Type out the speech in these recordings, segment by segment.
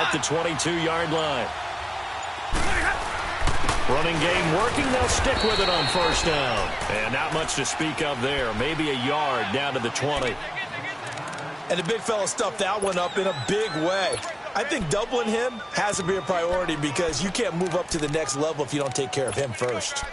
at the 22-yard line. Running game working. They'll stick with it on first down. And not much to speak of there. Maybe a yard down to the 20. And the big fella stuffed that one up in a big way. I think doubling him has to be a priority because you can't move up to the next level if you don't take care of him first.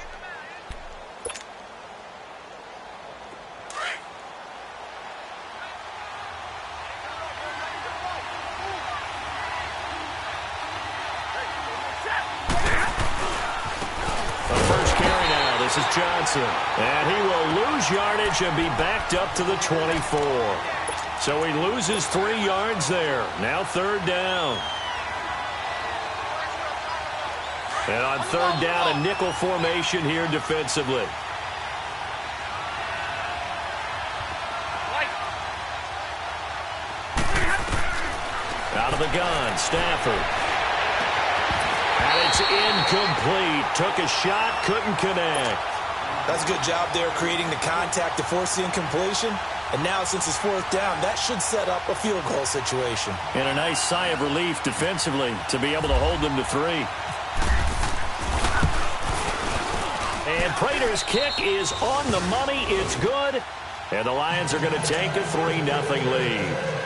This is Johnson, and he will lose yardage and be backed up to the 24. So he loses 3 yards there. Now third down. And on third down, a nickel formation here defensively. Out of the gun, Stafford. And it's incomplete. Took a shot, couldn't connect. That's a good job there creating the contact to force the incompletion. And now since it's fourth down, that should set up a field goal situation. And a nice sigh of relief defensively to be able to hold them to 3. And Prater's kick is on the money. It's good. And the Lions are going to take a 3-0 lead.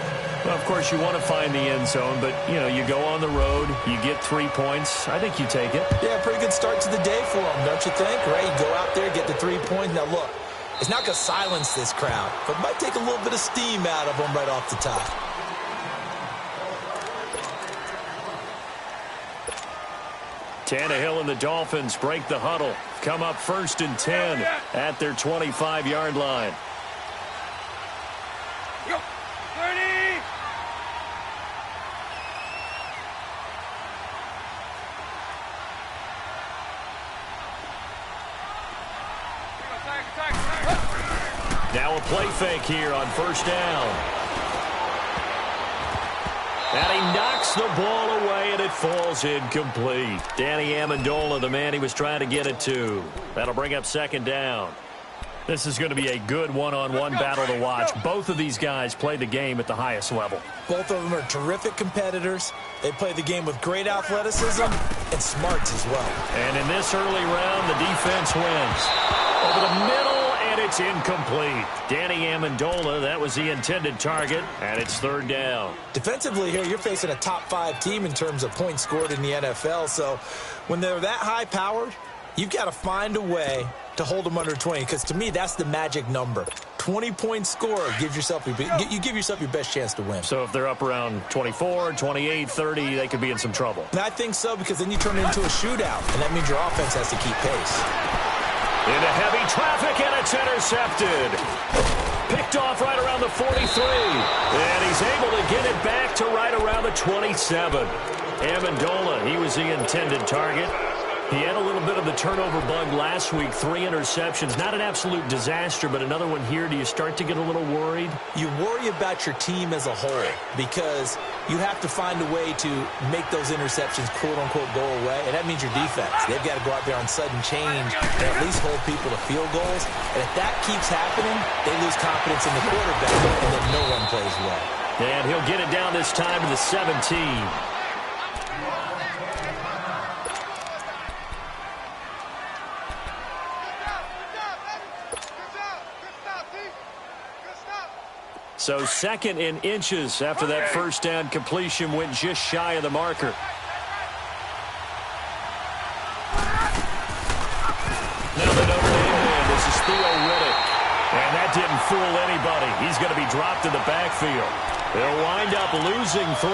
Well, of course, you want to find the end zone, but, you know, you go on the road, you get 3 points. I think you take it. Yeah, pretty good start to the day for them, don't you think? Right? You go out there, get the 3 points. Now, look, it's not going to silence this crowd, but it might take a little bit of steam out of them right off the top. Tannehill and the Dolphins break the huddle. Come up 1st and 10 at their 25-yard line. Now a play fake here on first down. And he knocks the ball away, and it falls incomplete. Danny Amendola, the man he was trying to get it to. That'll bring up second down. This is going to be a good one-on-one battle to watch. Both of these guys play the game at the highest level. Both of them are terrific competitors. They play the game with great athleticism and smarts as well. And in this early round, the defense wins. Over the middle, and it's incomplete. Danny Amendola, that was the intended target, and it's third down. Defensively here, you're facing a top-5 team in terms of points scored in the NFL. So when they're that high-powered, you've got to find a way to hold them under 20, because to me, that's the magic number. 20-point score gives yourself you give yourself your best chance to win. So if they're up around 24, 28, 30, they could be in some trouble. And I think so, because then you turn it into a shootout, and that means your offense has to keep pace. Into heavy traffic, and it's intercepted. Picked off right around the 43. And he's able to get it back to right around the 27. Amendola, he was the intended target. He had a little bit of the turnover bug last week, 3 interceptions. Not an absolute disaster, but another one here. Do you start to get a little worried? You worry about your team as a whole because you have to find a way to make those interceptions, quote-unquote, go away, and that means your defense. They've got to go out there on sudden change and at least hold people to field goals. And if that keeps happening, they lose confidence in the quarterback, and then no one plays well. And he'll get it down this time to the 17. So 2nd in inches after that first down completion went just shy of the marker. Now the Notre Dame man, this is Theo Riddick. And that didn't fool anybody. He's going to be dropped in the backfield. They'll wind up losing 3.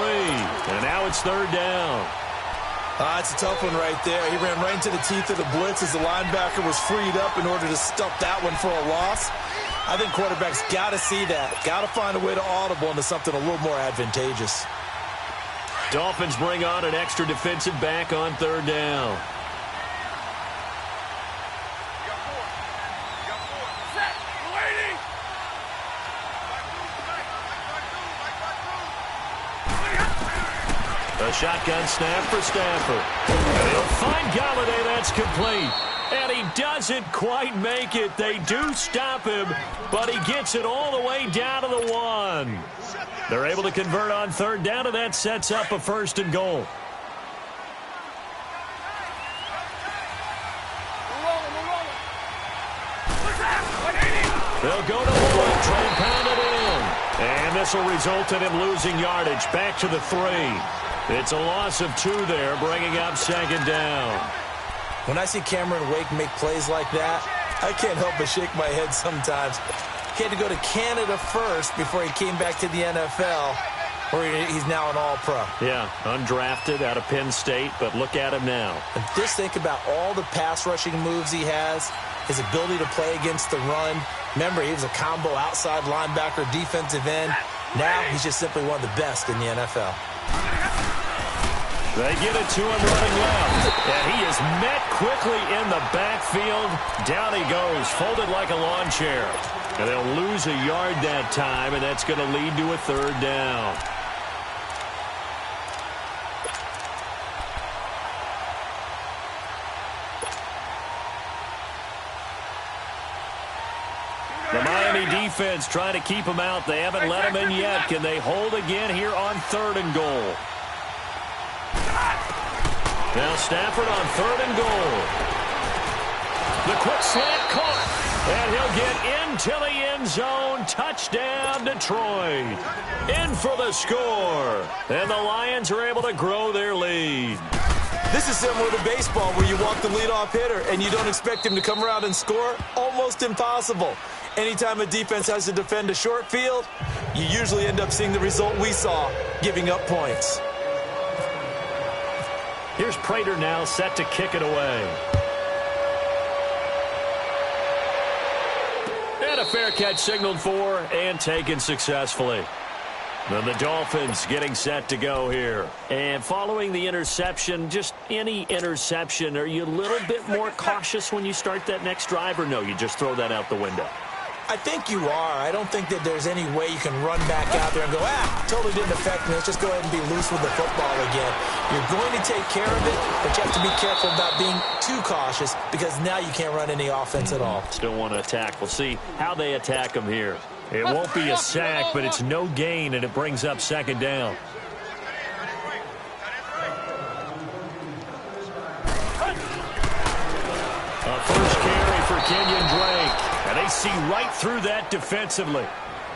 And now it's third down. It's a tough one right there. He ran right into the teeth of the blitz as the linebacker was freed up in order to stuff that one for a loss. I think quarterbacks got to see that. Got to find a way to audible into something a little more advantageous. Dolphins bring on an extra defensive back on third down. A shotgun snap for Stafford. And he'll find Galladay. That's complete. And he doesn't quite make it. They do stop him, but he gets it all the way down to the 1. They're able to convert on third down, and that sets up a 1st and goal. They'll go to Lloyd, try and pound it in. And this will result in him losing yardage back to the 3. It's a loss of 2 there, bringing up 2nd down. When I see Cameron Wake make plays like that, I can't help but shake my head sometimes. He had to go to Canada first before he came back to the NFL, where he's now an all-pro. Yeah, undrafted out of Penn State, but look at him now. And just think about all the pass rushing moves he has, his ability to play against the run. Remember, he was a combo outside linebacker, defensive end. Now he's just simply one of the best in the NFL. They get it to him running left. And he is met quickly in the backfield. Down he goes, folded like a lawn chair. And they'll lose a yard that time, and that's going to lead to a 3rd down. The Miami defense trying to keep him out. They haven't let him in yet. Can they hold again here on 3rd and goal? Now Stafford on 3rd and goal. The quick slant caught. And he'll get into the end zone. Touchdown, Detroit. In for the score. And the Lions are able to grow their lead. This is similar to baseball where you walk the leadoff hitter and you don't expect him to come around and score. Almost impossible. Anytime a defense has to defend a short field, you usually end up seeing the result we saw, giving up points. Here's Prater now set to kick it away. And a fair catch signaled for and taken successfully. Then the Dolphins getting set to go here. And following the interception, just any interception, are you a little bit more cautious when you start that next drive, or no, you just throw that out the window? I think you are. I don't think that there's any way you can run back out there and go, totally didn't affect me. Let's just go ahead and be loose with the football again. You're going to take care of it, but you have to be careful about being too cautious because now you can't run any offense at all. Still want to attack. We'll see how they attack them here. It won't be a sack, but it's no gain, and it brings up 2nd down. A first carry for Kenyon Drake. And they see right through that defensively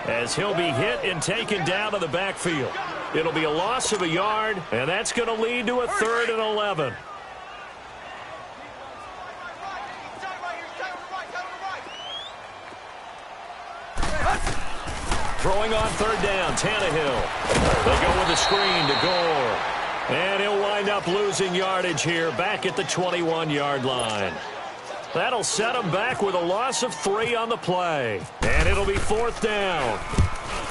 as he'll be hit and taken down to the backfield. It'll be a loss of a yard, and that's going to lead to a 3rd and 11. Throwing on 3rd down, Tannehill. They go with a screen to Gore. And he'll wind up losing yardage here back at the 21-yard line. That'll set him back with a loss of 3 on the play. And it'll be 4th down.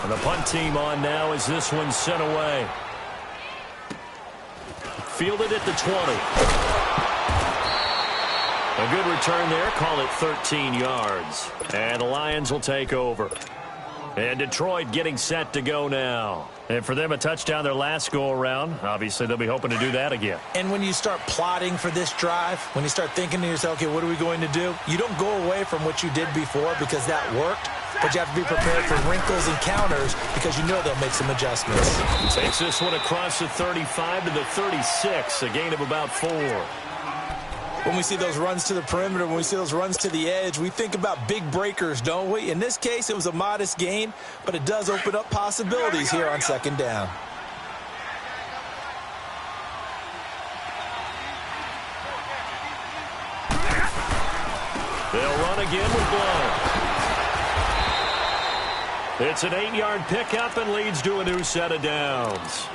And the punt team on now as this one's sent away. Fielded at the 20. A good return there. Call it 13 yards. And the Lions will take over. And Detroit getting set to go now. And for them, a touchdown their last go-around. Obviously, they'll be hoping to do that again. And when you start plotting for this drive, when you start thinking to yourself, okay, what are we going to do? You don't go away from what you did before because that worked. But you have to be prepared for wrinkles and counters because you know they'll make some adjustments. He takes this one across the 35 to the 36, a gain of about 4. When we see those runs to the perimeter, when we see those runs to the edge, we think about big breakers, don't we? In this case, it was a modest gain, but it does open up possibilities here on 2nd down. They'll run again with Blount. It's an 8-yard pickup and leads to a new set of downs.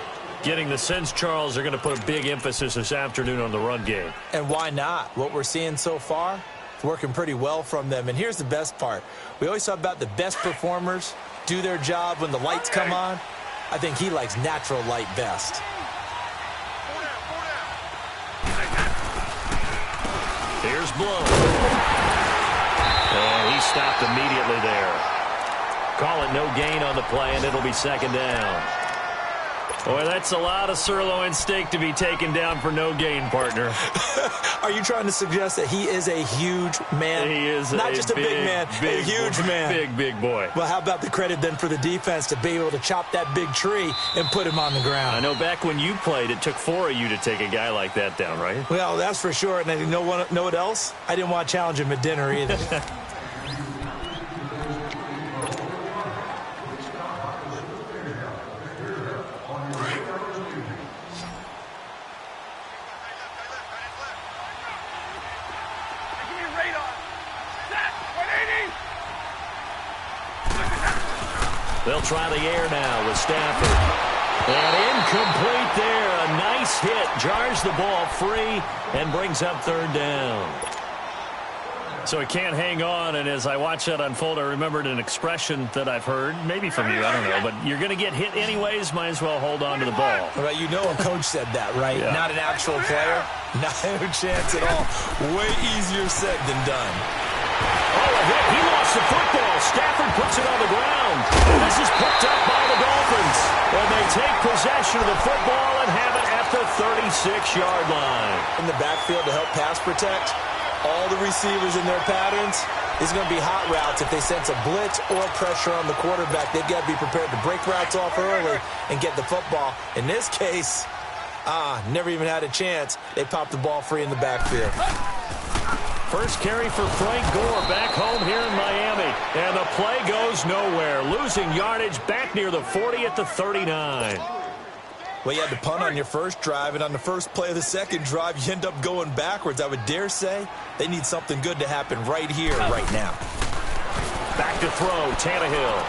Getting the sense, Charles, they're going to put a big emphasis this afternoon on the run game. And why not? What we're seeing so far, it's working pretty well from them. And here's the best part. We always talk about the best performers do their job when the lights come on. I think he likes natural light best. Here's Blow. And he stopped immediately there. Call it no gain on the play, and it'll be 2nd down. Boy, that's a lot of sirloin steak to be taken down for no gain, partner. Are you trying to suggest that he is a huge man? He is not just a big man, a huge man. Big boy. Well, how about the credit then for the defense to be able to chop that big tree and put him on the ground? I know back when you played, it took 4 of you to take a guy like that down, right? Well, that's for sure. And you know what else? I didn't want to challenge him at dinner either. They'll try the air now with Stafford. And incomplete there. A nice hit. Jars the ball free and brings up third down. So he can't hang on, and as I watch that unfold, I remembered an expression that I've heard, maybe from you, I don't know, but you're going to get hit anyways, might as well hold on to the ball. Well, you know a coach said that, right? Yeah. Not an actual player. Not a chance at all. Way easier said than done. Oh, a hit. He lost the football. Stafford puts it on the ground. This is picked up by the Dolphins. And they take possession of the football and have it at the 36-yard line. In the backfield to help pass protect, all the receivers in their patterns, is going to be hot routes. If they sense a blitz or pressure on the quarterback, they've got to be prepared to break routes off early and get the football. In this case, never even had a chance. They popped the ball free in the backfield. First carry for Frank Gore back home here in Miami. And the play goes nowhere. Losing yardage back near the 40 at the 39. Well, you had to punt on your first drive, and on the first play of the second drive, you end up going backwards. I would dare say they need something good to happen right here, right now. Back to throw, Tannehill.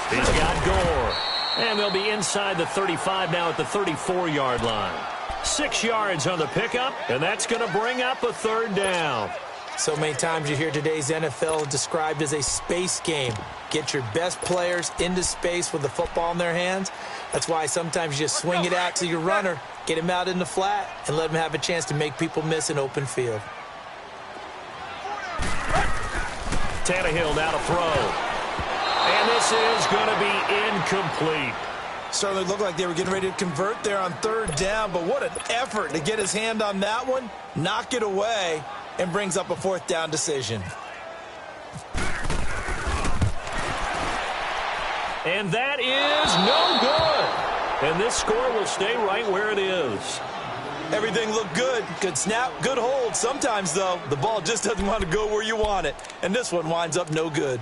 He's got Gore. And they'll be inside the 35 now at the 34-yard line. 6 yards on the pickup, and that's going to bring up a third down. So many times you hear today's NFL described as a space game. Get your best players into space with the football in their hands. That's why sometimes you just swing it out to your runner, get him out in the flat, and let him have a chance to make people miss an open field. Tannehill now to throw. And this is going to be incomplete. Certainly looked like they were getting ready to convert there on third down, but what an effort to get his hand on that one, knock it away, and brings up a fourth down decision. And that is no good. And this score will stay right where it is. Everything looked good. Good snap, good hold. Sometimes, though, the ball just doesn't want to go where you want it. And this one winds up no good.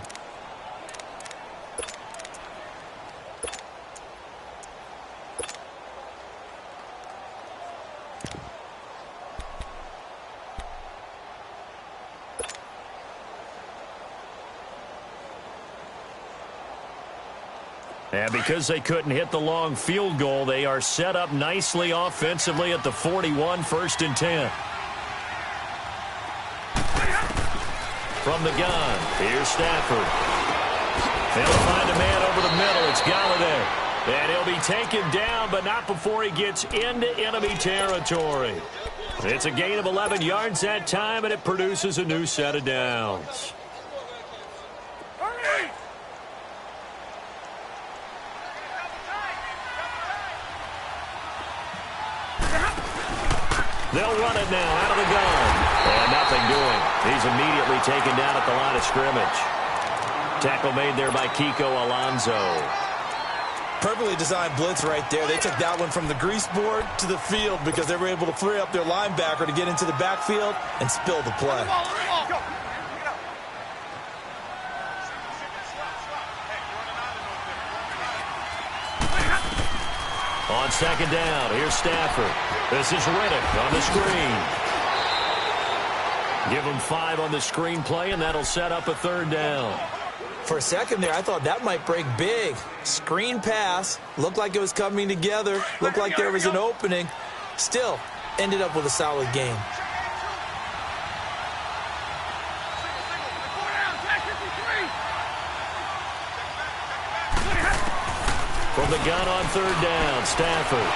And because they couldn't hit the long field goal, they are set up nicely offensively at the 41, 1st and 10. From the gun, here's Stafford. They'll find a man over the middle. It's Galladay. And he'll be taken down, but not before he gets into enemy territory. It's a gain of 11 yards that time, and it produces a new set of downs. They'll run it now out of the gun. And nothing doing. He's immediately taken down at the line of scrimmage. Tackle made there by Kiko Alonso. Perfectly designed blitz right there. They took that one from the grease board to the field because they were able to free up their linebacker to get into the backfield and spill the play. On second down, here's Stafford. This is Riddick on the screen. Give him 5 on the screen play, and that'll set up a third down. For a second there, I thought that might break big. Screen pass. Looked like it was coming together. Looked like there was an opening. Still, ended up with a solid game. From the gun on third down, Stafford.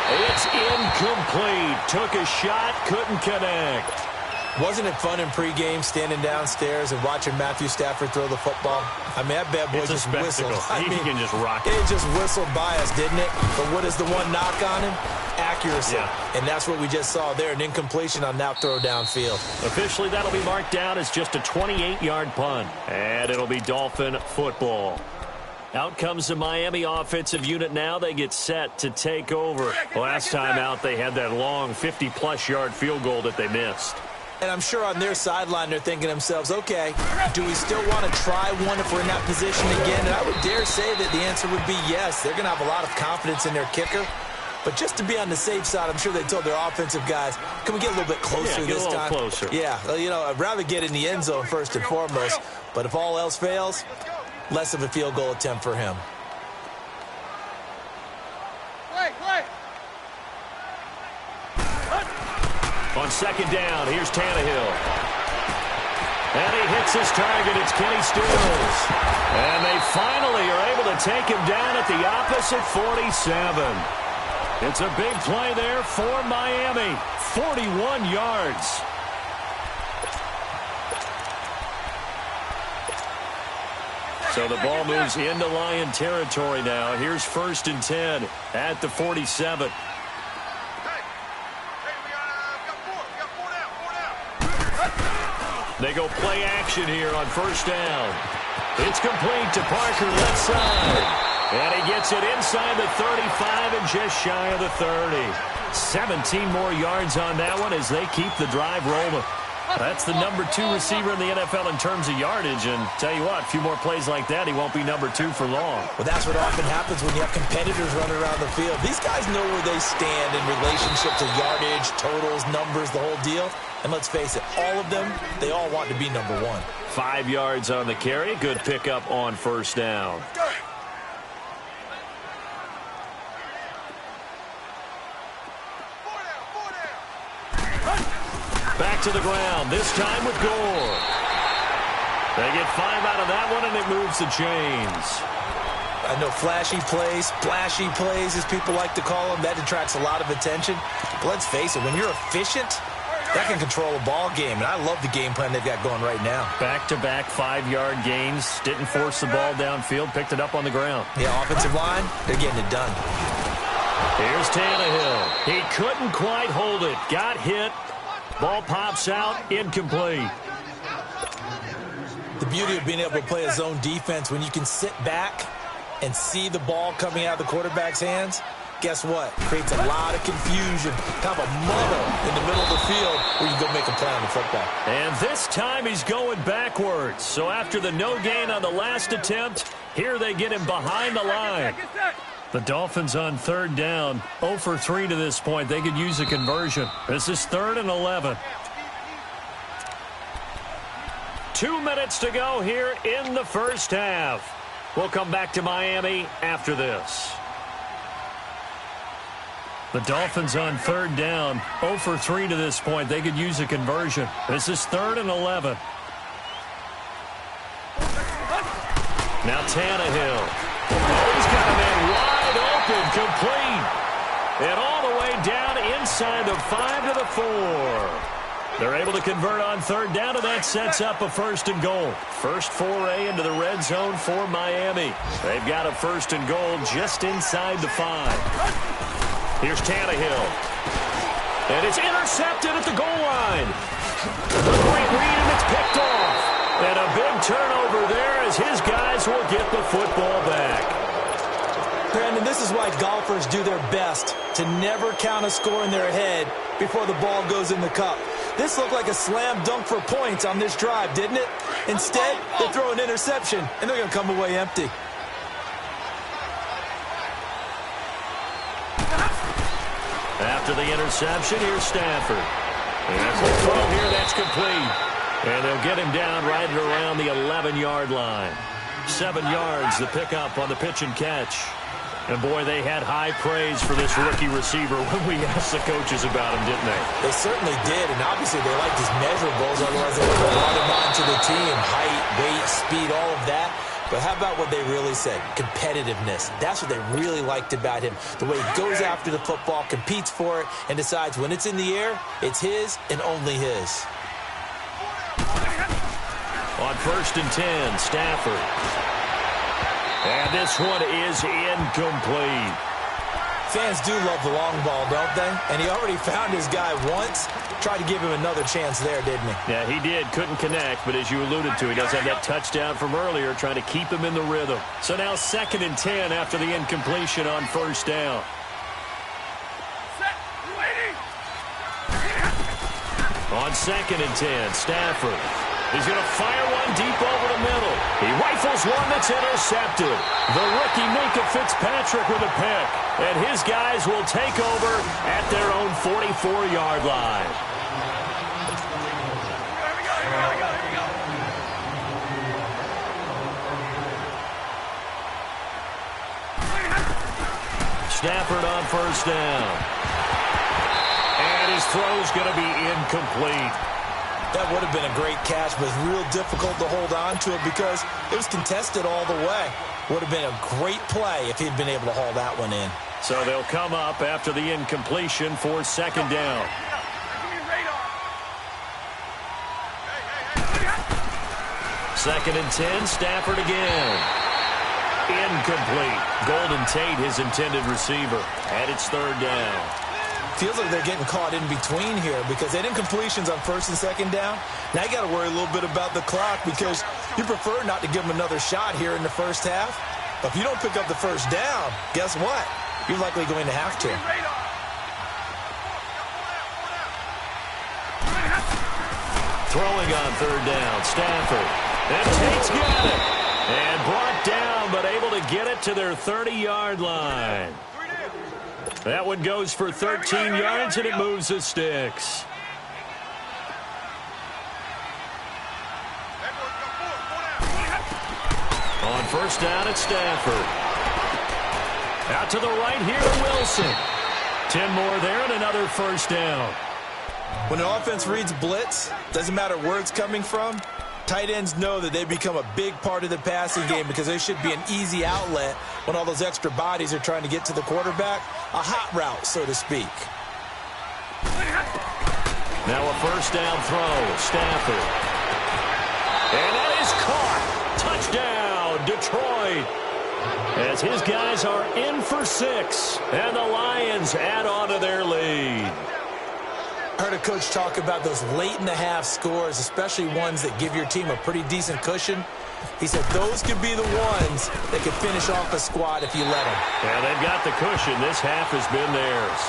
It's incomplete. Took a shot, couldn't connect. Wasn't it fun in pregame standing downstairs and watching Matthew Stafford throw the football? I mean, that bad boy just whistled. He can just rock it. It just whistled by us, didn't it? But what is the one knock on him? Accuracy. Yeah. And that's what we just saw there, an incompletion on that throw downfield. Officially, that'll be marked down as just a 28-yard punt. And it'll be Dolphin football. Out comes the Miami offensive unit now. They get set to take over. Last time out, they had that long 50-plus yard field goal that they missed. And I'm sure on their sideline they're thinking to themselves, okay, do we still want to try one if we're in that position again? And I would dare say that the answer would be yes. They're going to have a lot of confidence in their kicker. But just to be on the safe side, I'm sure they told their offensive guys, can we get a little bit closer this time? Closer. Yeah, you know, I'd rather get in the end zone first and foremost. But if all else fails, less of a field goal attempt for him. On second down, here's Tannehill. And he hits his target. It's Kenny Stills. And they finally are able to take him down at the opposite 47. It's a big play there for Miami. 41 yards. So the ball moves into Lion territory now. Here's 1st and 10 at the 47. They go play action here on 1st down. It's complete to Parker left side. And he gets it inside the 35 and just shy of the 30. 17 more yards on that one as they keep the drive rolling. That's the number 2 receiver in the NFL in terms of yardage. And tell you what, a few more plays like that, he won't be number 2 for long. Well, that's what often happens when you have competitors running around the field. These guys know where they stand in relationship to yardage, totals, numbers, the whole deal. And let's face it, all of them, they all want to be number 1. 5 yards on the carry. Good pickup on 1st down. Back to the ground, this time with Gore. They get 5 out of that one, and it moves the chains. I know flashy plays, splashy plays, as people like to call them, that attracts a lot of attention. But let's face it, when you're efficient, that can control a ball game, and I love the game plan they've got going right now. Back-to-back 5-yard gains, didn't force the ball downfield, picked it up on the ground. Yeah, offensive line, they're getting it done. Here's Tannehill. He couldn't quite hold it, got hit. Ball pops out, incomplete. The beauty of being able to play a zone defense when you can sit back and see the ball coming out of the quarterback's hands, guess what? Creates a lot of confusion, kind of a muddle in the middle of the field where you go make a play on the football. And this time he's going backwards. So after the no gain on the last attempt, here they get him behind the line. The Dolphins on 3rd down, 0 for 3 to this point. They could use a conversion. This is 3rd and 11. 2 minutes to go here in the first half. We'll come back to Miami after this. The Dolphins on 3rd down, 0 for 3 to this point. They could use a conversion. This is 3rd and 11. Now Tannehill. He's got a man wide open, complete. And all the way down inside the 5 to the 4. They're able to convert on 3rd down, and that sets up a 1st and goal. First foray into the red zone for Miami. They've got a 1st and goal just inside the 5. Here's Tannehill. And it's intercepted at the goal line. The great read, and it's picked off. And a big turnover there as his guys will get the football back. Brandon, this is why golfers do their best to never count a score in their head before the ball goes in the cup. This looked like a slam dunk for points on this drive, didn't it? Instead, they throw an interception, and they're going to come away empty. After the interception, here's Stafford. And a quick throw here, that's complete. And they'll get him down right at around the 11-yard line. 7 yards, the pickup on the pitch and catch. And, boy, they had high praise for this rookie receiver when we asked the coaches about him, didn't they? They certainly did, and obviously they liked his measurables, otherwise they would have brought him onto the team. Height, weight, speed, all of that. But how about what they really said? Competitiveness. That's what they really liked about him. The way he goes after the football, competes for it, and decides when it's in the air, it's his and only his. On 1st and 10, Stafford. And this one is incomplete. Fans do love the long ball, don't they? And he already found his guy once. Tried to give him another chance there, didn't he? Yeah, he did. Couldn't connect, but as you alluded to, he does have that touchdown from earlier, trying to keep him in the rhythm. So now 2nd and 10 after the incompletion on 1st down. On 2nd and 10, Stafford. He's going to fire one deep over the middle. He rifles one that's intercepted. The rookie Minkah Fitzpatrick with a pick. And his guys will take over at their own 44-yard line. Stafford on 1st down. And his throw's going to be incomplete. That would have been a great catch, but it's real difficult to hold on to it because it was contested all the way. Would have been a great play if he'd been able to haul that one in. So they'll come up after the incompletion for 2nd down. 2nd and 10, Stafford again. Incomplete. Golden Tate, his intended receiver. And it's 3rd down. Feels like they're getting caught in between here because they had incompletions on 1st and 2nd down. Now you got to worry a little bit about the clock because you prefer not to give them another shot here in the 1st half. But if you don't pick up the 1st down, guess what? You're likely going to have to. Throwing on 3rd down, Stafford. And Tate's got it. And brought down, but able to get it to their 30-yard line. That one goes for 13 yards, and it moves the sticks. On 1st down, it's Stafford. Out to the right here to Wilson. 10 more there and another 1st down. When the offense reads blitz, doesn't matter where it's coming from, tight ends know that they become a big part of the passing game because they should be an easy outlet when all those extra bodies are trying to get to the quarterback. A hot route, so to speak. Now a 1st down throw. Stafford. And that is caught. Touchdown, Detroit. As his guys are in for 6. And the Lions add on to their lead. I heard a coach talk about those late-in-the-half scores, especially ones that give your team a pretty decent cushion. He said those could be the ones that could finish off a squad if you let them. Yeah, they've got the cushion. This half has been theirs.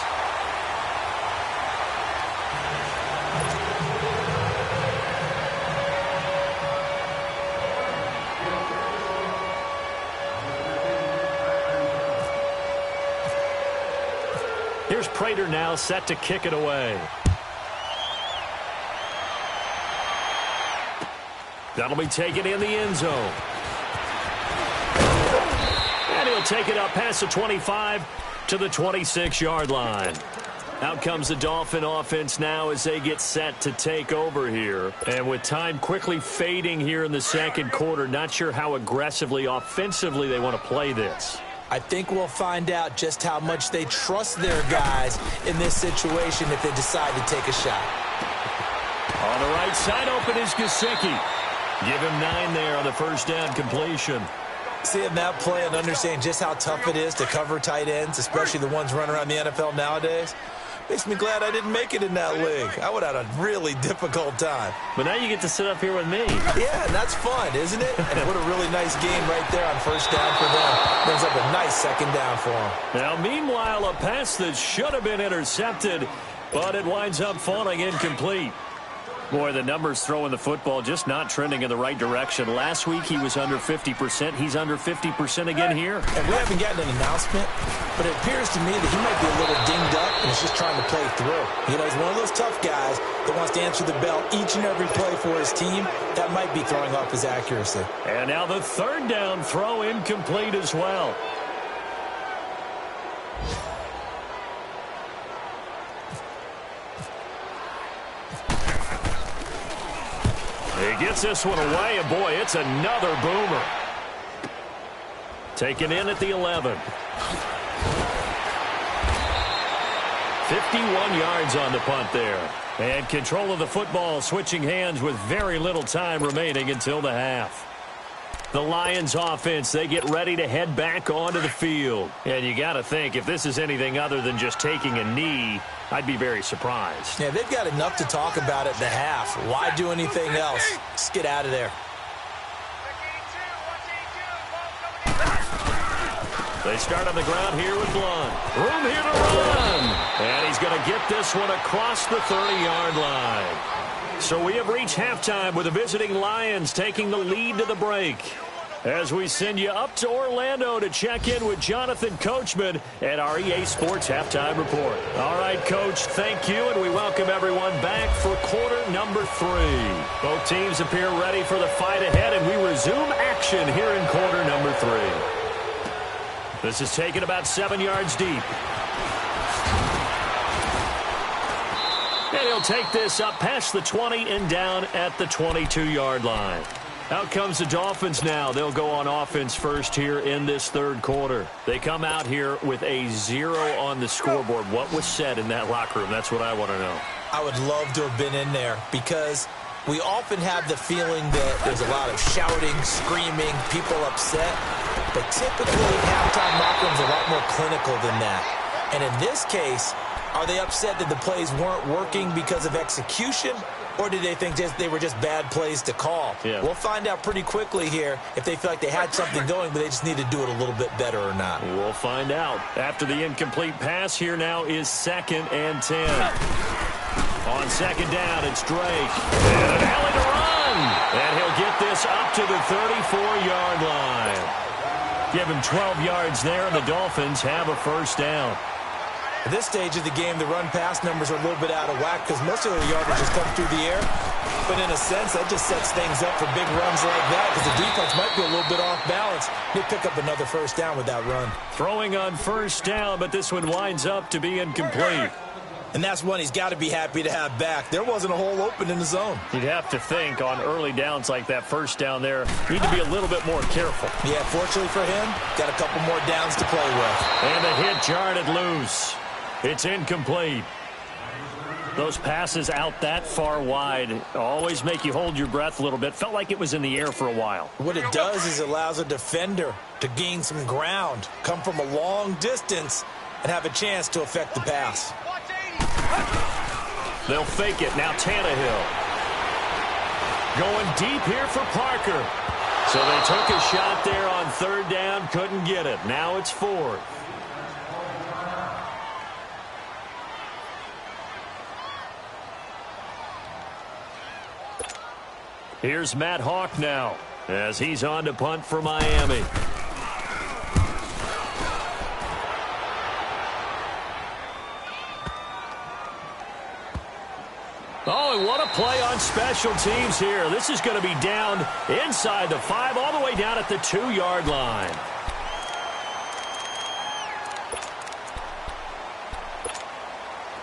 Here's Prater now set to kick it away. That'll be taken in the end zone. And he'll take it up past the 25 to the 26-yard line. Out comes the Dolphin offense now as they get set to take over here. And with time quickly fading here in the 2nd quarter, not sure how aggressively, offensively they want to play this. I think we'll find out just how much they trust their guys in this situation if they decide to take a shot. On the right side, open is Gesicki. Give him 9 there on the 1st down completion. Seeing that play and understanding just how tough it is to cover tight ends, especially the ones running around the NFL nowadays, makes me glad I didn't make it in that league. I would have had a really difficult time. But now you get to sit up here with me. Yeah, and that's fun, isn't it? And what a really nice game right there on 1st down for them. Brings up a nice 2nd down for them. Now, meanwhile, a pass that should have been intercepted, but it winds up falling incomplete. Boy, the numbers throwing the football just not trending in the right direction. Last week he was under 50%. He's under 50% again here. And we haven't gotten an announcement, but it appears to me that he might be a little dinged up and is just trying to play through. You know, he's one of those tough guys that wants to answer the bell each and every play for his team. That might be throwing off his accuracy. And now the 3rd down throw incomplete as well. He gets this one away, and boy, it's another boomer. Taken in at the 11. 51 yards on the punt there. And control of the football switching hands with very little time remaining until the half. The Lions offense, they get ready to head back onto the field. And you got to think, if this is anything other than just taking a knee, I'd be very surprised. Yeah, they've got enough to talk about at the half. Why do anything else? Just get out of there. They start on the ground here with Blunt. Room here to run. And he's going to get this one across the 30-yard line. So we have reached halftime with the visiting Lions taking the lead to the break. As we send you up to Orlando to check in with Jonathan Coachman at our EA Sports Halftime Report. All right, Coach, thank you, and we welcome everyone back for quarter number 3. Both teams appear ready for the fight ahead, and we resume action here in quarter number 3. This is taken about 7 yards deep. And he'll take this up past the 20 and down at the 22-yard line. Out comes the Dolphins now. They'll go on offense first here in this third quarter. They come out here with a 0 on the scoreboard. What was said in that locker room? That's what I want to know. I would love to have been in there because we often have the feeling that there's a lot of shouting, screaming, people upset. But typically, halftime locker rooms are a lot more clinical than that. And in this case, are they upset that the plays weren't working because of execution? Or did they think they were just bad plays to call? Yeah. We'll find out pretty quickly here if they feel like they had something going, but they just need to do it a little bit better or not. We'll find out. After the incomplete pass, here now is 2nd and 10. On second down, it's Drake. And an alley to run. And he'll get this up to the 34-yard line. Give him 12 yards there, and the Dolphins have a first down. At this stage of the game, the run-pass numbers are a little bit out of whack because most of the yardage has come through the air. But in a sense, that just sets things up for big runs like that because the defense might be a little bit off balance. They pick up another first down with that run. Throwing on first down, but this one winds up to be incomplete. And that's one he's got to be happy to have back. There wasn't a hole open in the zone. You'd have to think on early downs like that first down there, need to be a little bit more careful. Yeah, fortunately for him, got a couple more downs to play with. And the hit jarred it loose. It's incomplete. Those passes out that far wide always make you hold your breath a little bit. Felt like it was in the air for a while. What it does is it allows a defender to gain some ground, come from a long distance, and have a chance to affect the pass. They'll fake it. Now Tannehill. Going deep here for Parker. So they took a shot there on third down, couldn't get it. Now it's 4th. Here's Matt Hawk now as he's on to punt for Miami. Oh, and what a play on special teams here. This is going to be down inside the 5, all the way down at the 2-yard line.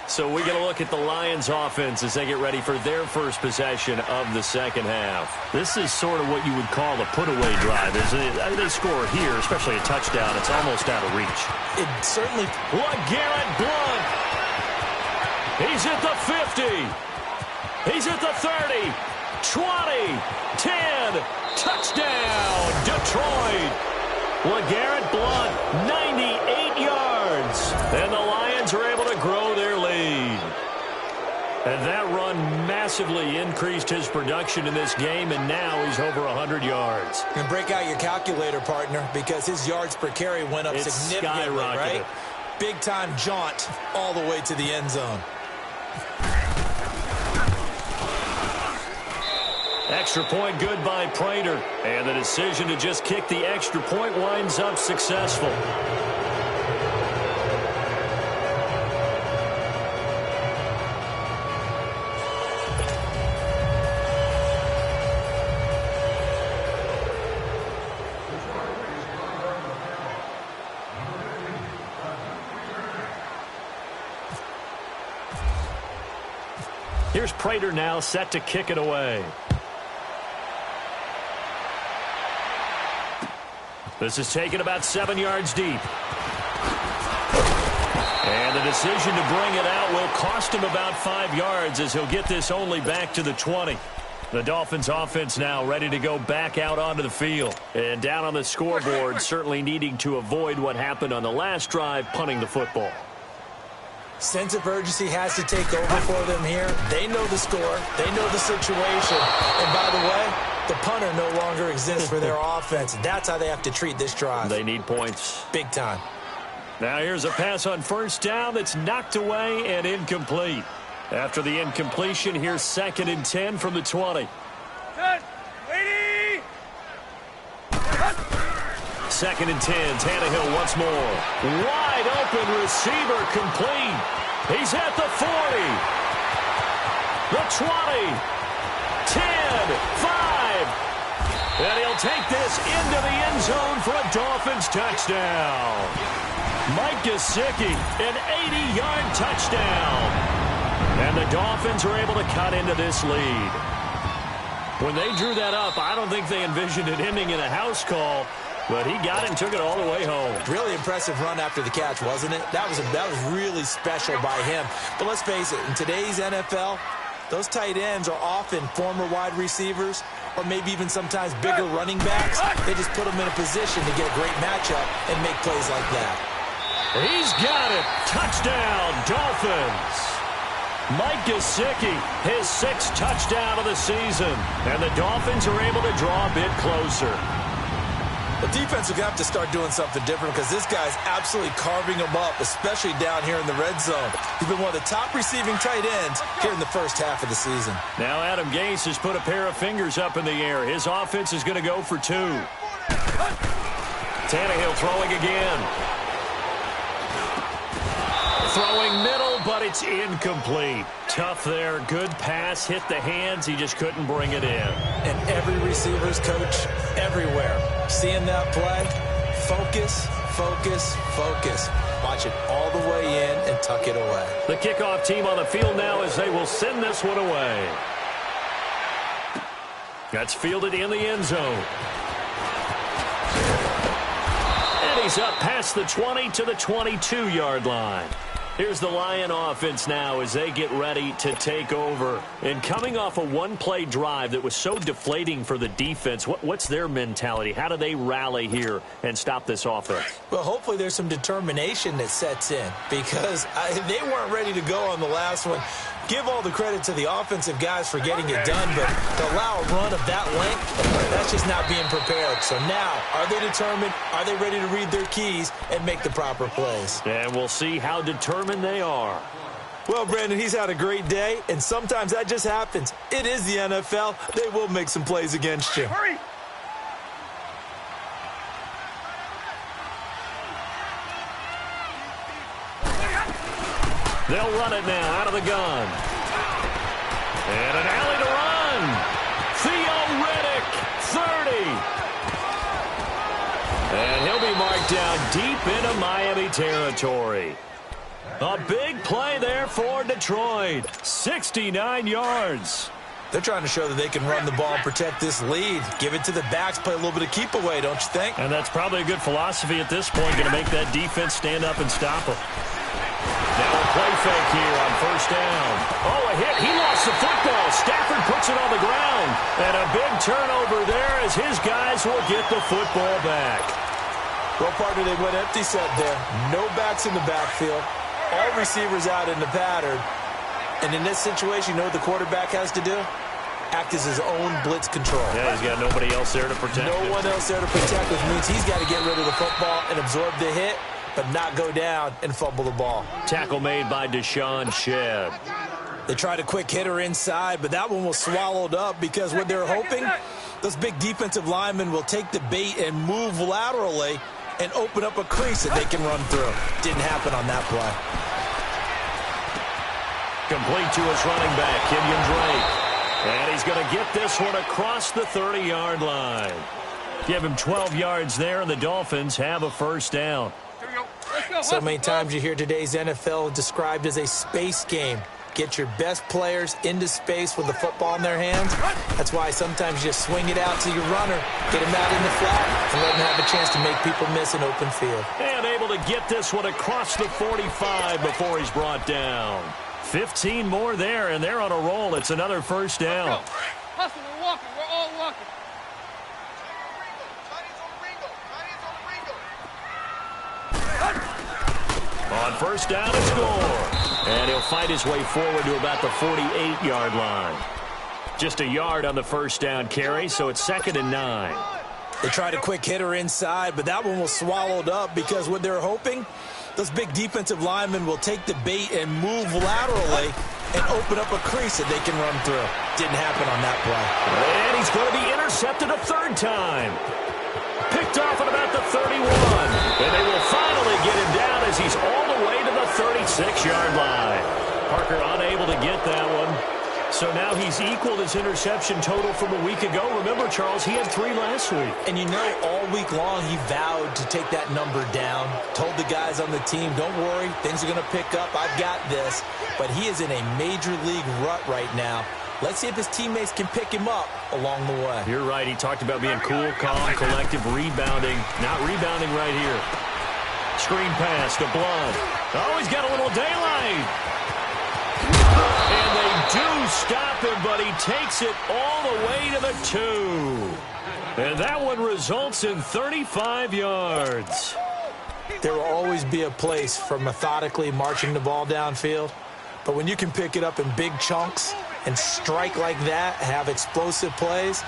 So we get a look at the Lions offense as they get ready for their first possession of the second half. This is sort of what you would call a put-away drive, isn't it? They score here, especially a touchdown. It's almost out of reach. It certainly... LeGarrette Blount. He's at the 50. He's at the 30. 20. 10. Touchdown, Detroit. LeGarrette Blount, 98 yards. And the Lions are able to grow their lead. And that run massively increased his production in this game, and now he's over 100 yards. And break out your calculator, partner, because his yards per carry went up significantly, right? Big-time jaunt all the way to the end zone. Extra point good by Prater. And the decision to just kick the extra point winds up successful. Here's Prater now set to kick it away. This is taken about 7 yards deep. And the decision to bring it out will cost him about 5 yards as he'll get this only back to the 20. The Dolphins offense now ready to go back out onto the field. And down on the scoreboard, certainly needing to avoid what happened on the last drive, punting the football. Sense of urgency has to take over for them here. They know the score. They know the situation. And by the way, the punter no longer exists for their offense. That's how they have to treat this drive. They need points. Big time. Now here's a pass on first down that's knocked away and incomplete. After the incompletion, here's 2nd and 10 from the 20. Lady! 2nd and 10, Tannehill once more. Wide open receiver complete. He's at the 40. The 20. 10, 5. And he'll take this into the end zone for a Dolphins touchdown. Mike Gesicki, an 80-yard touchdown. And the Dolphins are able to cut into this lead. When they drew that up, I don't think they envisioned it ending in a house call, but he got it and took it all the way home. Really impressive run after the catch, wasn't it? That was really special by him. But let's face it, in today's NFL, those tight ends are often former wide receivers or maybe even sometimes bigger running backs. They just put them in a position to get a great matchup and make plays like that. He's got it. Touchdown, Dolphins. Mike Gesicki, his 6th touchdown of the season. And the Dolphins are able to draw a bit closer. The defense will have to start doing something different because this guy's absolutely carving them up, especially down here in the red zone. He's been one of the top receiving tight ends here in the first half of the season. Now Adam Gase has put a pair of fingers up in the air. His offense is going to go for 2. Tannehill throwing again. Throwing middle, but it's incomplete. Tough there. Good pass. Hit the hands. He just couldn't bring it in. And every receiver's coach everywhere. Seeing that play, focus, focus, focus. Watch it all the way in and tuck it away. The kickoff team on the field now as they will send this one away. That's fielded in the end zone. And he's up past the 20 to the 22-yard line. Here's the Lion offense now as they get ready to take over. And coming off a one-play drive that was so deflating for the defense, what's their mentality? How do they rally here and stop this offense? Well, hopefully there's some determination that sets in because they weren't ready to go on the last one. Give all the credit to the offensive guys for getting it done, but to allow a run of that length, that's just not being prepared. So now, are they determined? Are they ready to read their keys and make the proper plays? And we'll see how determined they are. Well, Brandon, he's had a great day, and sometimes that just happens. It is the NFL. They will make some plays against you. Hurry! They'll run it now out of the gun. And an alley to run. Theo Riddick, 30. And he'll be marked down deep into Miami territory. A big play there for Detroit. 69 yards. They're trying to show that they can run the ball and protect this lead. Give it to the backs, play a little bit of keep away, don't you think? And that's probably a good philosophy at this point, going to make that defense stand up and stop them. Now a play fake here on first down. Oh, a hit. He lost the football. Stafford puts it on the ground. And a big turnover there as his guys will get the football back. Well, partner, they went empty set there. No backs in the backfield. All receivers out in the pattern. And in this situation, you know what the quarterback has to do? Act as his own blitz control. Yeah, he's got nobody else there to protect him. No one else there to protect, which means he's got to get rid of the football and absorb the hit, but not go down and fumble the ball. Tackle made by Deshaun Shedd. They tried a quick hitter inside, but that one was swallowed up because what they're hoping, those big defensive linemen will take the bait and move laterally and open up a crease that they can run through. Didn't happen on that play. Complete to his running back, Kenyon Drake. And he's going to get this one across the 30-yard line. Give him 12 yards there, and the Dolphins have a first down. So many times you hear today's NFL described as a space game. Get your best players into space with the football in their hands. That's why sometimes you just swing it out to your runner, get him out in the flat, and let him have a chance to make people miss an open field. And able able to get this one across the 45 before he's brought down. 15 more there, and they're on a roll. It's another first down. Hustle, we're walking. We're all walking. On first down and score. And he'll fight his way forward to about the 48-yard line. Just a yard on the first down carry, so it's 2nd and 9. They tried a quick hitter inside, but that one was swallowed up because what they're hoping, those big defensive linemen will take the bait and move laterally and open up a crease that they can run through. Didn't happen on that play. And he's going to be intercepted a third time. Picked off at about the 31. And they will finally get him down as he's all the way to the 36-yard line. Parker unable to get that one. So now he's equaled his interception total from a week ago. Remember, Charles, he had 3 last week. And you know, all week long he vowed to take that number down. Told the guys on the team, don't worry, things are going to pick up. I've got this. But he is in a major league rut right now. Let's see if his teammates can pick him up along the way. You're right. He talked about being cool, calm, collective, rebounding. Not rebounding right here. Screen pass to Blood. Oh, he's got a little daylight. And they do stop him, but he takes it all the way to the 2. And that one results in 35 yards. There will always be a place for methodically marching the ball downfield. But when you can pick it up in big chunks and strike like that, have explosive plays,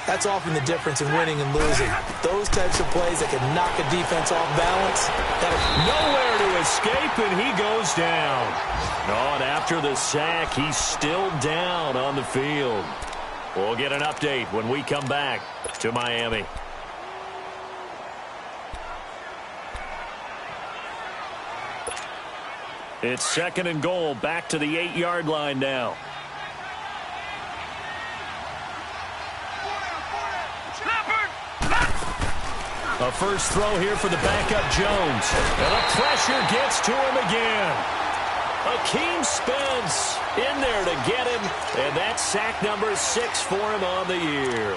that's often the difference in winning and losing. Those types of plays that can knock a defense off balance. Nowhere to escape, and he goes down. Oh, and after the sack, he's still down on the field. We'll get an update when we come back to Miami. It's 2nd and goal, back to the 8-yard line now. A first throw here for the backup Jones. And the pressure gets to him again. Akeem Spence in there to get him. And that's sack number 6 for him on the year.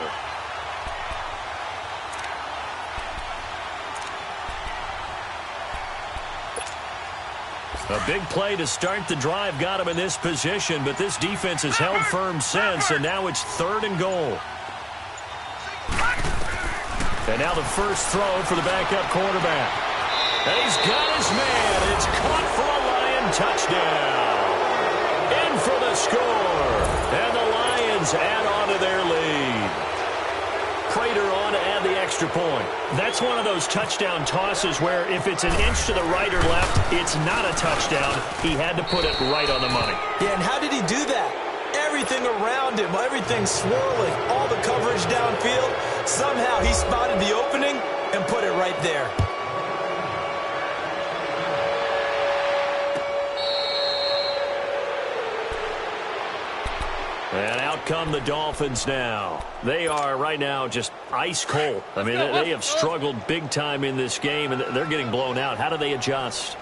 A big play to start the drive got him in this position, but this defense has held firm since, and now it's 3rd and goal. And now the first throw for the backup quarterback. And he's got his man. It's caught for a Lion touchdown. In for the score. And the Lions add on to their lead. Prater on to add the extra point. That's one of those touchdown tosses where if it's an inch to the right or left, it's not a touchdown. He had to put it right on the money. Yeah, and how did he do that? Everything around him, everything swirling, all the coverage downfield. Somehow he spotted the opening and put it right there. And out come the Dolphins now. They are right now just ice cold. I mean, they have struggled big time in this game, and they're getting blown out. How do they adjust?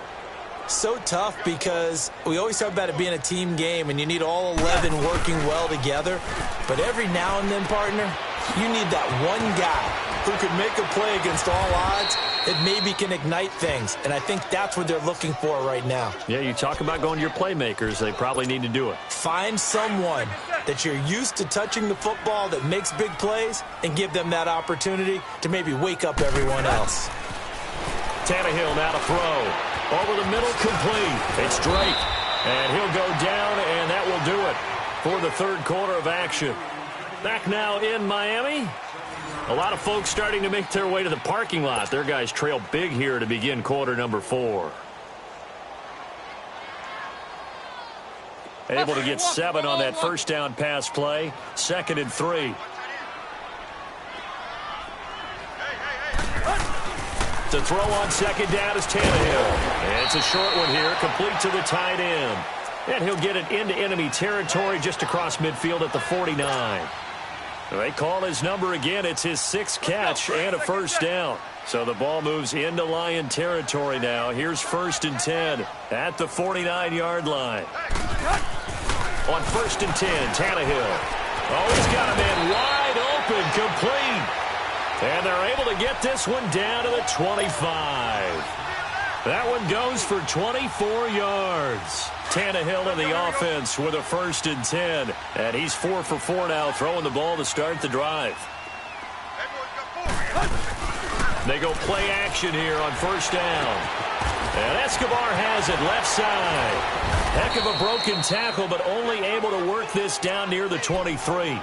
So tough because we always talk about it being a team game, and you need all 11 working well together. But every now and then, partner, you need that one guy who can make a play against all odds that maybe can ignite things. And I think that's what they're looking for right now. Yeah, you talk about going to your playmakers. They probably need to do it. Find someone that you're used to touching the football that makes big plays and give them that opportunity to maybe wake up everyone else. Tannehill now to throw. Over the middle, complete. It's Drake. And he'll go down, and that will do it for the 3rd quarter of action. Back now in Miami. A lot of folks starting to make their way to the parking lot. Their guys trail big here to begin quarter number 4. Able to get 7 on that first down pass play. 2nd and 3. To throw on 2nd down is Tannehill. It's a short one here, complete to the tight end. And he'll get it into enemy territory just across midfield at the 49. They call his number again. It's his 6th catch and a first down. So the ball moves into Lion territory now. Here's 1st and 10 at the 49-yard line. On 1st and 10, Tannehill. Oh, he's got a man wide open, complete. And they're able to get this one down to the 25. That one goes for 24 yards. Tannehill in the offense with a 1st and 10. And he's 4 for 4 now, throwing the ball to start the drive. They go play action here on 1st down. And Escobar has it left side. Heck of a broken tackle, but only able to work this down near the 23.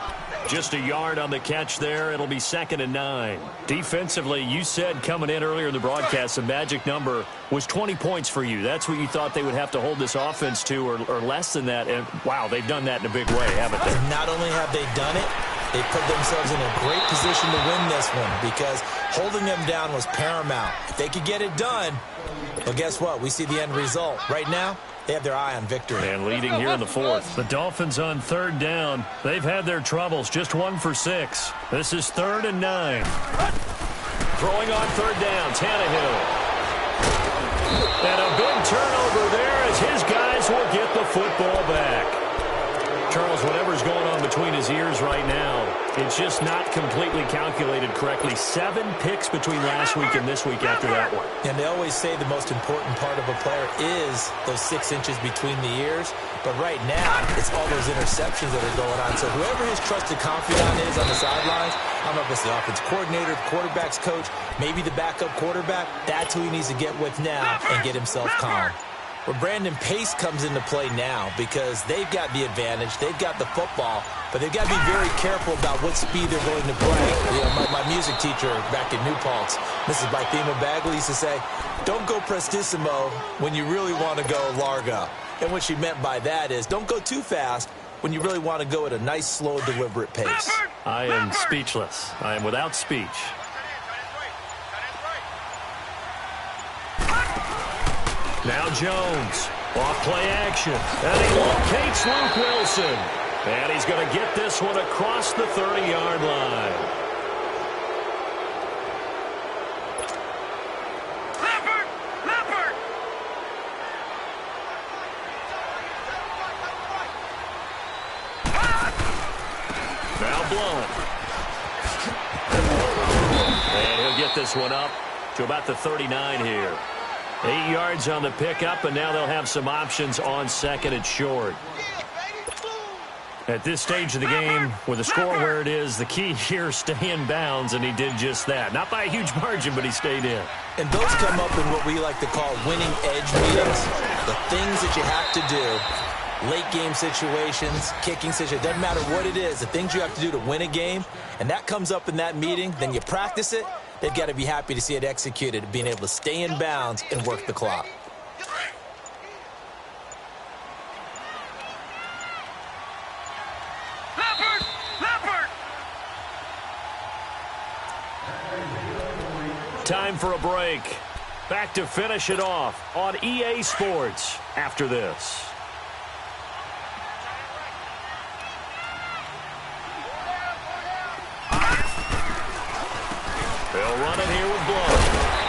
Just a yard on the catch there. It'll be 2nd and 9. Defensively, you said coming in earlier in the broadcast, the magic number was 20 points for you. That's what you thought they would have to hold this offense to, or less than that. And, wow, they've done that in a big way, haven't they? Not only have they done it, they put themselves in a great position to win this one because holding them down was paramount. If they could get it done, well, guess what? We see the end result. Right now, they have their eye on victory. And leading here in the 4th. The Dolphins on 3rd down. They've had their troubles. Just 1 for 6. This is 3rd and 9. Throwing on 3rd down. Tannehill. And a big turnover there as his guys will get the football back. Charles, whatever's going on between his ears right now, it's just not completely calculated correctly. 7 picks between last week and this week after that one. And they always say the most important part of a player is those 6 inches between the ears. But right now, it's all those interceptions that are going on. So whoever his trusted confidant is on the sidelines, I don't know if it's the offense coordinator, the quarterback's coach, maybe the backup quarterback, that's who he needs to get with now and get himself calm. But Brandon Pace comes into play now because they've got the advantage. They've got the football, but they've got to be very careful about what speed they're willing to play. You know, my music teacher back in New Paltz, Mrs. Bythema Bagley, used to say, don't go prestissimo when you really want to go largo. And what she meant by that is don't go too fast when you really want to go at a nice, slow, deliberate pace. I am speechless. I am without speech. Now Jones, off play action, and he locates Luke Wilson. And he's going to get this one across the 30-yard line. Leopard! Now Blunt. And he'll get this one up to about the 39 here. 8 yards on the pickup, and now they'll have some options on 2nd and short. At this stage of the game, with the score where it is, the key here, stay in bounds, and he did just that. Not by a huge margin, but he stayed in. And those come up in what we like to call winning edge meetings. The things that you have to do, late game situations, kicking situations, doesn't matter what it is, the things you have to do to win a game, and that comes up in that meeting, then you practice it. They've got to be happy to see it executed, being able to stay in bounds and work the clock. Leopard! Time for a break. Back to finish it off on EA Sports after this. They'll run it here with Blunt.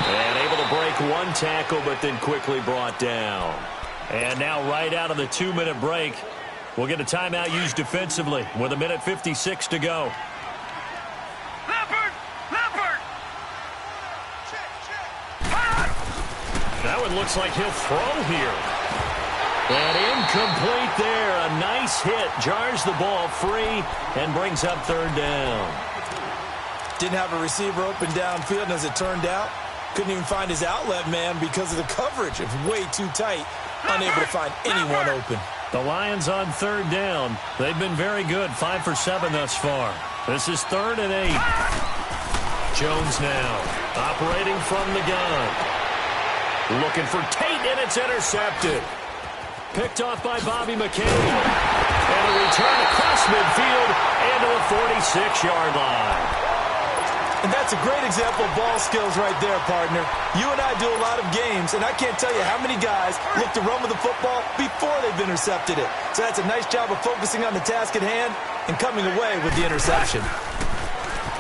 And able to break one tackle, but then quickly brought down. And now right out of the 2-minute break, we'll get a timeout used defensively with 1:56 to go. Leopard! That one looks like he'll throw here. And incomplete there. A nice hit. Jars the ball free and brings up 3rd down. Didn't have a receiver open downfield, and as it turned out, couldn't even find his outlet man because of the coverage. It's way too tight, unable to find anyone open. The Lions on 3rd down. They've been very good, 5 for 7 thus far. This is 3rd and 8. Jones now, operating from the gun. Looking for Tate, and it's intercepted. Picked off by Bobby McCain. And a return across midfield and to the 46-yard line. And that's a great example of ball skills right there, partner. You and I do a lot of games, and I can't tell you how many guys look to run with the football before they've intercepted it. So that's a nice job of focusing on the task at hand and coming away with the interception.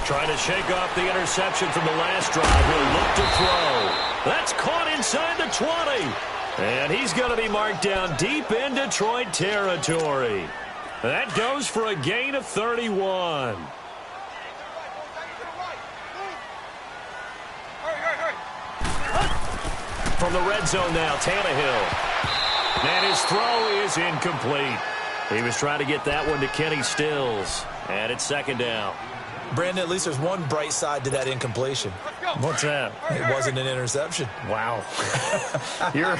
Trying to shake off the interception from the last drive. Will look to throw. That's caught inside the 20. And he's going to be marked down deep in Detroit territory. That goes for a gain of 31. from the red zone now, Tannehill. And his throw is incomplete. He was trying to get that one to Kenny Stills. And it's second down. Brandon, at least there's one bright side to that incompletion. What's that? It wasn't an interception. Wow. You're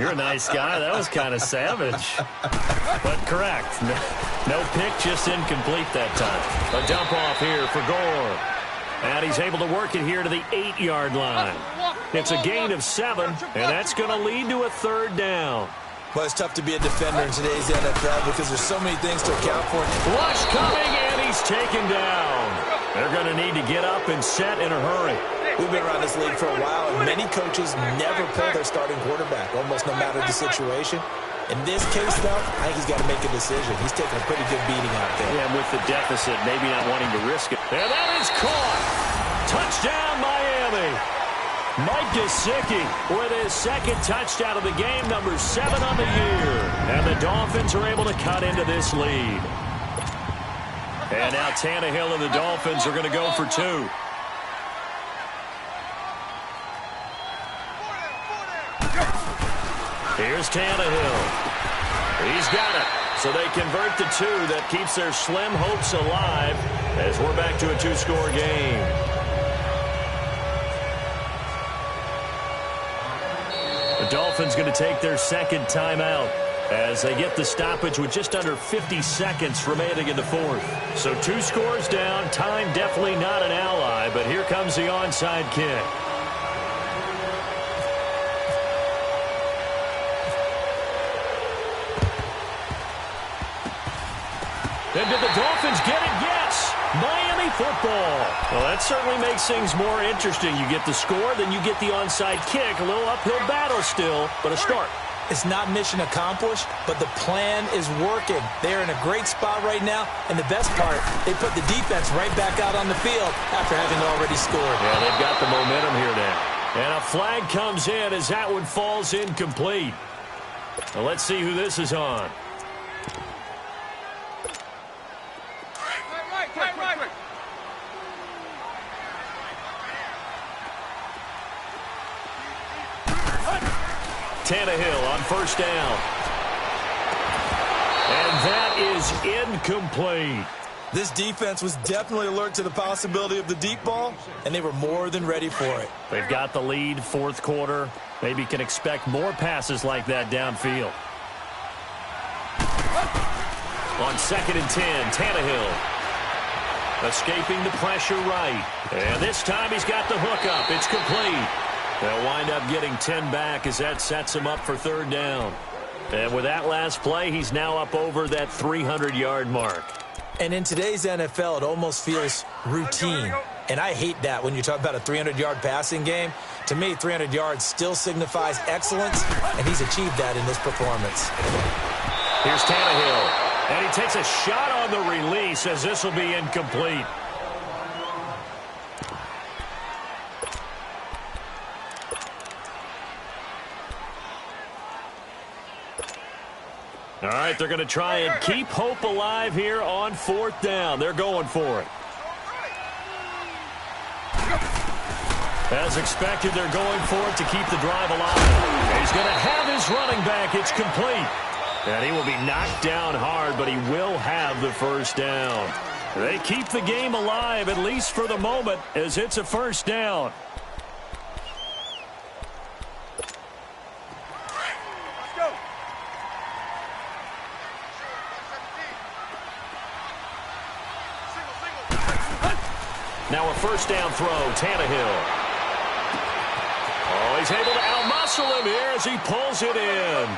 a nice guy. That was kind of savage. But correct. No pick, just incomplete that time. A dump off here for Gore. And he's able to work it here to the 8-yard line. It's a gain of 7, and that's going to lead to a third down. Well, it's tough to be a defender in today's NFL because there's so many things to account for. Rush coming, and he's taken down. They're going to need to get up and set in a hurry. We've been around this league for a while, and many coaches never pull their starting quarterback, almost no matter the situation. In this case, though, I think he's got to make a decision. He's taking a pretty good beating out there. Yeah, with the deficit, maybe not wanting to risk it. And that is caught. Touchdown, Miami. Mike Gesicki with his second touchdown of the game, number 7 on the year. And the Dolphins are able to cut into this lead. And now Tannehill and the Dolphins are going to go for 2. Here's Tannehill. He's got it. So they convert the 2. That keeps their slim hopes alive as we're back to a 2-score game. The Dolphins going to take their second timeout as they get the stoppage with just under 50 seconds remaining in the fourth. So 2 scores down. Time definitely not an ally, but here comes the onside kick. And did the Dolphins get it? Yes! Miami football. Well, that certainly makes things more interesting. You get the score, then you get the onside kick. A little uphill battle still, but a start. It's not mission accomplished, but the plan is working. They're in a great spot right now, and the best part, they put the defense right back out on the field after having already scored. Yeah, they've got the momentum here now. And a flag comes in as that one falls incomplete. Well, let's see who this is on. Tannehill on first down. And that is incomplete. This defense was definitely alert to the possibility of the deep ball, and they were more than ready for it. They've got the lead, fourth quarter. Maybe can expect more passes like that downfield. On 2nd and 10, Tannehill. Escaping the pressure right. And this time he's got the hook up. It's complete. They'll wind up getting 10 back as that sets him up for third down. And with that last play, he's now up over that 300-yard mark. And in today's NFL, it almost feels routine. And I hate that when you talk about a 300-yard passing game. To me, 300 yards still signifies excellence, and he's achieved that in this performance. Here's Tannehill. And he takes a shot on the release as this will be incomplete. All right, they're going to try and keep hope alive here on 4th down. They're going for it. As expected, they're going for it to keep the drive alive. He's going to have his running back. It's complete. And he will be knocked down hard, but he will have the first down. They keep the game alive, at least for the moment, as it's a first down. Now a first down throw, Tannehill. Oh, he's able to outmuscle him here as he pulls it in.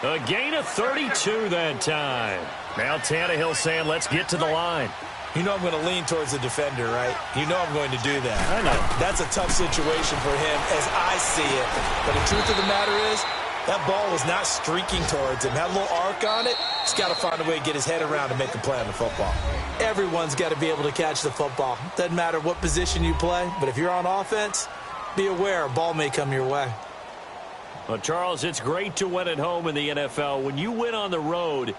A gain of 32 that time. Now Tannehill saying, let's get to the line. You know I'm going to lean towards the defender, right? You know I'm going to do that. I know. That's a tough situation for him as I see it. But the truth of the matter is, that ball was not streaking towards him. Had a little arc on it. He's got to find a way to get his head around and make a play on the football. Everyone's got to be able to catch the football. Doesn't matter what position you play, but if you're on offense, be aware a ball may come your way. Well, Charles, it's great to win at home in the NFL. When you win on the road,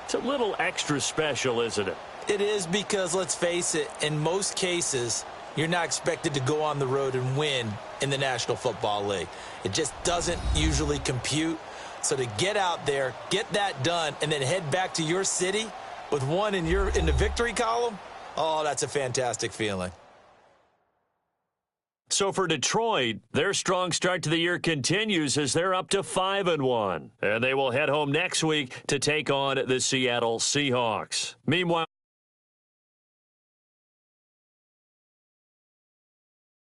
it's a little extra special, isn't it? It is because, let's face it, in most cases, you're not expected to go on the road and win in the National Football League. It just doesn't usually compute. So to get out there, get that done, and then head back to your city with one in the victory column, oh, that's a fantastic feeling. So for Detroit, their strong start to the year continues as they're up to 5-1. And they will head home next week to take on the Seattle Seahawks. Meanwhile,